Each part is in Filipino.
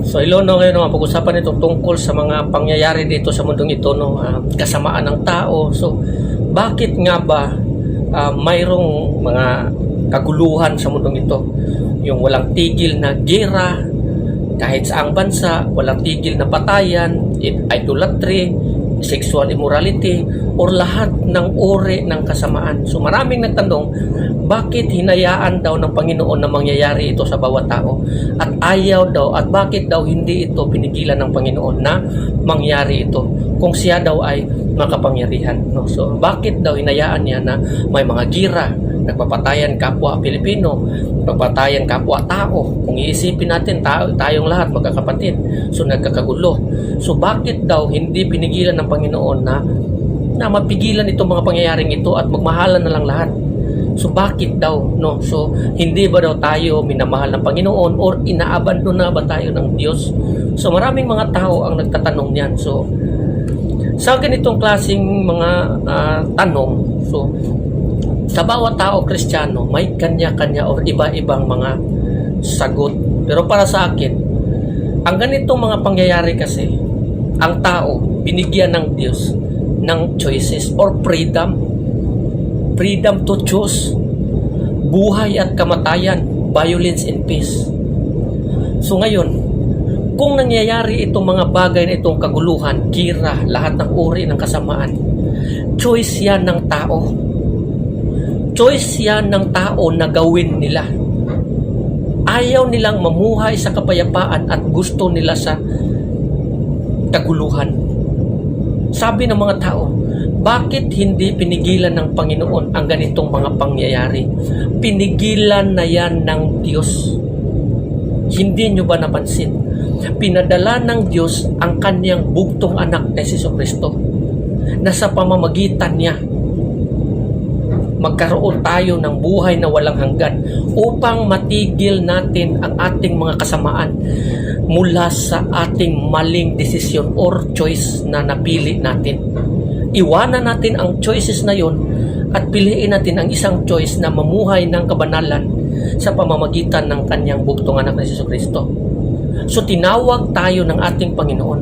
So Ilono ngayon no, pag-usapan ito tungkol sa mga pangyayari dito sa mundong ito no, kasamaan ng tao. So bakit nga ba mayroong mga kaguluhan sa mundong ito? Yung walang tigil na gera kahit saang bansa, walang tigil na patayan, idolatry, sexual immorality, or lahat ng uri ng kasamaan. So maraming nagtanong, bakit hinayaan daw ng Panginoon na mangyayari ito sa bawat tao? At ayaw daw, at bakit daw hindi ito pinigilan ng Panginoon na mangyari ito? Kung siya daw ay makapangyarihan. No? So bakit daw hinayaan niya na may mga gira, nagpapatayan kapwa Pilipino, nagpapatayan kapwa tao? Kung iisipin natin, tayong lahat magkakapatid. So nagkakagulo. So bakit daw hindi pinigilan ng Panginoon na mapigilan itong mga pangyayaring ito at magmahalan na lang lahat? So bakit daw, no? So hindi ba daw tayo minamahal ng Panginoon or inaabandon na ba tayo ng Diyos? So maraming mga tao ang nagtatanong niyan. So sa ganitong klaseng mga tanong, so sa bawat tao Kristiyano, may kanya-kanya or iba-ibang mga sagot. Pero para sa akin, ang ganitong mga pangyayari kasi, ang tao binigyan ng Diyos ng choices or freedom. Freedom to choose. Buhay at kamatayan, violence and peace. So ngayon, kung nangyayari itong mga bagay na itong kaguluhan, gira, lahat ng uri ng kasamaan, choice yan ng tao. Choice yan ng tao na gawin nila. Ayaw nilang mamuhay sa kapayapaan at gusto nila sa kaguluhan. Sabi ng mga tao, bakit hindi pinigilan ng Panginoon ang ganitong mga pangyayari? Pinigilan na yan ng Diyos. Hindi nyo ba napansin? Pinadala ng Diyos ang kanyang bugtong anak na si Jesucristo na sa pamamagitan niya magkaroon tayo ng buhay na walang hanggan upang matigil natin ang ating mga kasamaan mula sa ating maling desisyon or choice na napili natin. Iwanan natin ang choices na yon at piliin natin ang isang choice na mamuhay ng kabanalan sa pamamagitan ng kanyang bugtong anak na si Jesucristo. So tinawag tayo ng ating Panginoon.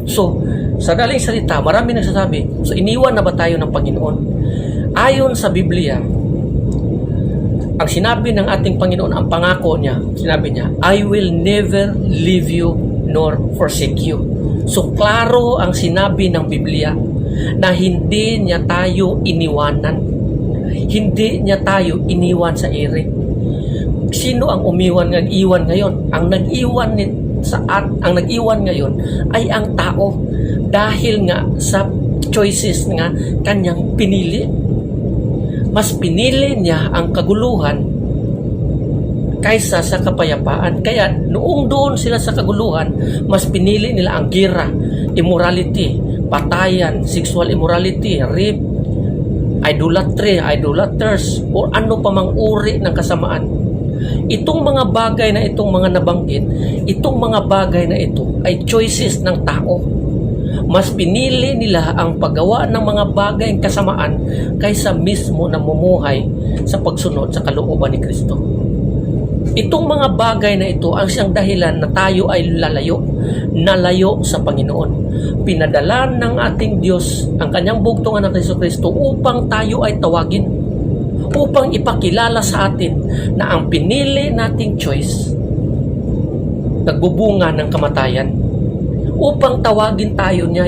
So sa daling salita, marami nagsasabi, so iniwan na ba tayo ng Panginoon? Ayon sa Biblia, ang sinabi ng ating Panginoon, ang pangako niya, sinabi niya, I will never leave you nor forsake you. So klaro ang sinabi ng Biblia na hindi niya tayo iniwanan. Hindi niya tayo iniwan sa ere. Sino ang nag-iwan ngayon? Ang nag-iwan ngayon ay ang tao dahil nga sa choices nga kanyang pinili. Mas pinili niya ang kaguluhan kaysa sa kapayapaan. Kaya noong doon sila sa kaguluhan, mas pinili nila ang gira, immorality, patayan, sexual immorality, rape, idolatry, idolaters, o ano pa mang uri ng kasamaan. Itong mga bagay na itong mga nabanggit, itong mga bagay na ito ay choices ng tao. Mas pinili nila ang paggawa ng mga bagay kasamaan kaysa mismo na mumuhay sa pagsunod sa kalooban ni Kristo. Itong mga bagay na ito ang siyang dahilan na tayo ay nalayo sa Panginoon. Pinadala ng ating Diyos ang kanyang bugtong anak na Jesucristo upang tayo ay tawagin, upang ipakilala sa atin na ang pinili nating choice nagbubunga ng kamatayan, upang tawagin tayo niya,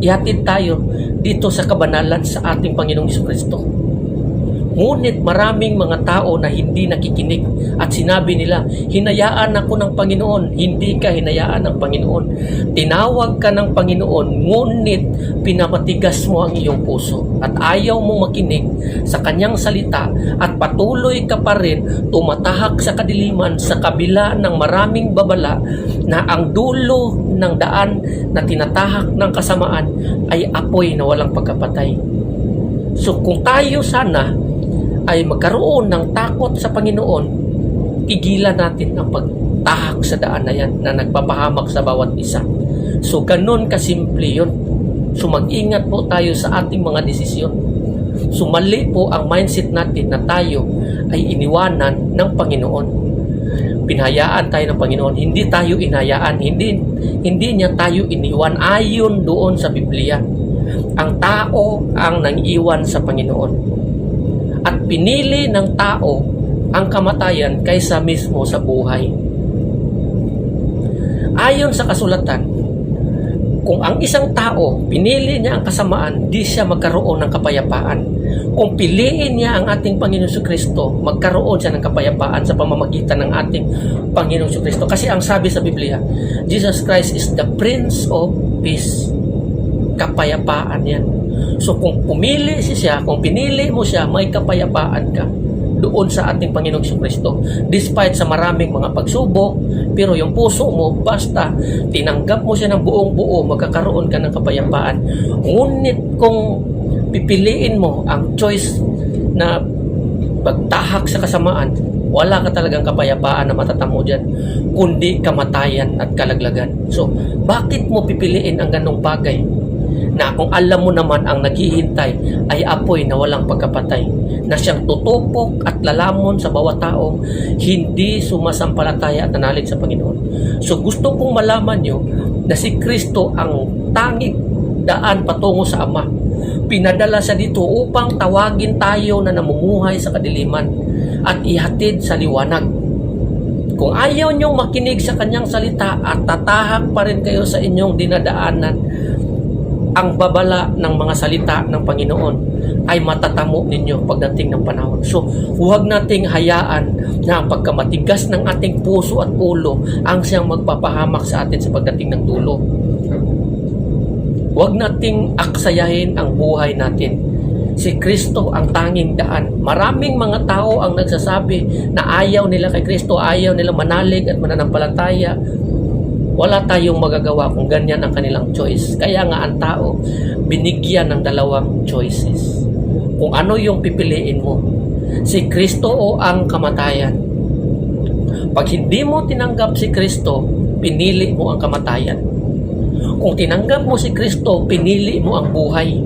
ihatid tayo dito sa kabanalan sa ating Panginoong Jesucristo. Ngunit maraming mga tao na hindi nakikinig at sinabi nila, hinayaan ako ng Panginoon. Hindi ka hinayaan ng Panginoon. Tinawag ka ng Panginoon, ngunit pinamatigas mo ang iyong puso at ayaw mo makinig sa kanyang salita at patuloy ka pa rin tumatahak sa kadiliman sa kabila ng maraming babala na ang dulo ng daan na tinatahak ng kasamaan ay apoy na walang pagkapatay. So kung tayo sana ay magkaroon ng takot sa Panginoon, tigilan natin ang pagtahak sa daan na yan na nagpapahamak sa bawat isa. So ganun kasimple yun. So mag-ingat po tayo sa ating mga desisyon. So mali po ang mindset natin na tayo ay iniwanan ng Panginoon. pinahayaan tayo ng Panginoon. Hindi tayo inayaan. Hindi niya tayo iniwan ayon doon sa Biblia. Ang tao ang nang-iwan sa Panginoon. At pinili ng tao ang kamatayan kaysa mismo sa buhay. Ayon sa kasulatan, kung ang isang tao pinili niya ang kasamaan, di siya magkaroon ng kapayapaan. Kung piliin niya ang ating Panginoon Jesucristo, magkaroon siya ng kapayapaan sa pamamagitan ng ating Panginoon Jesucristo. Kasi ang sabi sa Biblia, Jesus Christ is the Prince of Peace. Kapayapaan yan. So kung pumili siya, kung pinili mo siya, may kapayapaan ka doon sa ating Panginoong Jesucristo. Despite sa maraming mga pagsubok, pero yung puso mo, basta tinanggap mo siya ng buong buo, magkakaroon ka ng kapayapaan. Ngunit kung pipiliin mo ang choice na pagtahak sa kasamaan, wala ka talagang kapayapaan na matatamo dyan, kundi kamatayan at kalaglagan. So, bakit mo pipiliin ang ganong bagay? Na kung alam mo naman ang naghihintay ay apoy na walang pagkapatay, na siyang tutupok at lalamon sa bawat tao hindi sumasampalataya at nanalig sa Panginoon. So gusto kong malaman nyo na si Kristo ang tanging daan patungo sa Ama. Pinadala siya dito upang tawagin tayo na namumuhay sa kadiliman at ihatid sa liwanag. Kung ayaw nyong makinig sa kanyang salita at tatahak pa rin kayo sa inyong dinadaanan, ang babala ng mga salita ng Panginoon ay matatamo ninyo pagdating ng panahon. So, huwag nating hayaan na ang pagkamatigas ng ating puso at ulo ang siyang magpapahamak sa atin sa pagdating ng dulo. Huwag nating aksayahin ang buhay natin. Si Kristo ang tanging daan. Maraming mga tao ang nagsasabi na ayaw nila kay Kristo, ayaw nila manalig at mananampalataya. Wala tayong magagawa kung ganyan ang kanilang choice. Kaya nga ang tao binigyan ng dalawang choices. Kung ano yung pipiliin mo, si Kristo o ang kamatayan. Pag hindi mo tinanggap si Kristo, pinili mo ang kamatayan. Kung tinanggap mo si Kristo, pinili mo ang buhay.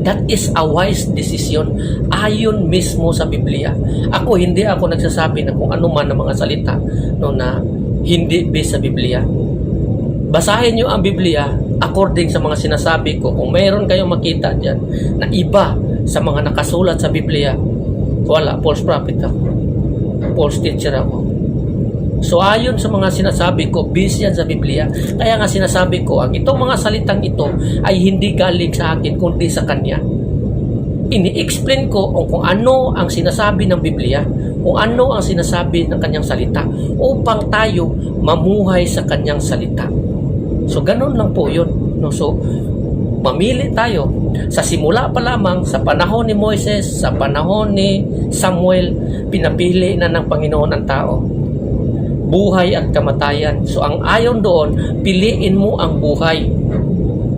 That is a wise decision ayon mismo sa Biblia. Hindi ako nagsasabi na kung ano man ang mga salita no, na hindi based sa Biblia. Basahin nyo ang Biblia according sa mga sinasabi ko. Kung mayroon kayong makita dyan na iba sa mga nakasulat sa Biblia, wala, false prophet ako. False teacher ako. So ayon sa mga sinasabi ko, based yan sa Biblia. Kaya nga sinasabi ko, ang itong mga salitang ito ay hindi galing sa akin, kundi sa Kanya. Ini-explain ko kung ano ang sinasabi ng Biblia, kung ano ang sinasabi ng Kanyang salita, upang tayo mamuhay sa Kanyang salita. So, ganun lang po yun. No? So, mamili tayo. Sa simula pa lamang, sa panahon ni Moises, sa panahon ni Samuel, pinapili na ng Panginoon ang tao. Buhay at kamatayan. So, ang ayon doon, piliin mo ang buhay.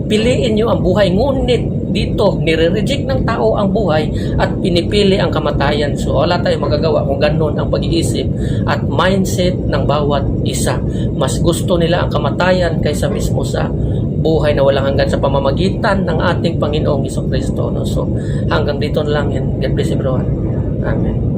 Piliin nyo ang buhay. Ngunit, dito, nire-reject ng tao ang buhay at pinipili ang kamatayan. So, wala tayong magagawa kung ganun ang pag-iisip at mindset ng bawat isa. Mas gusto nila ang kamatayan kaysa mismo sa buhay na walang hanggan sa pamamagitan ng ating Panginoong Jesucristo. No? So, hanggang dito na lang yan. God bless everyone. Amen.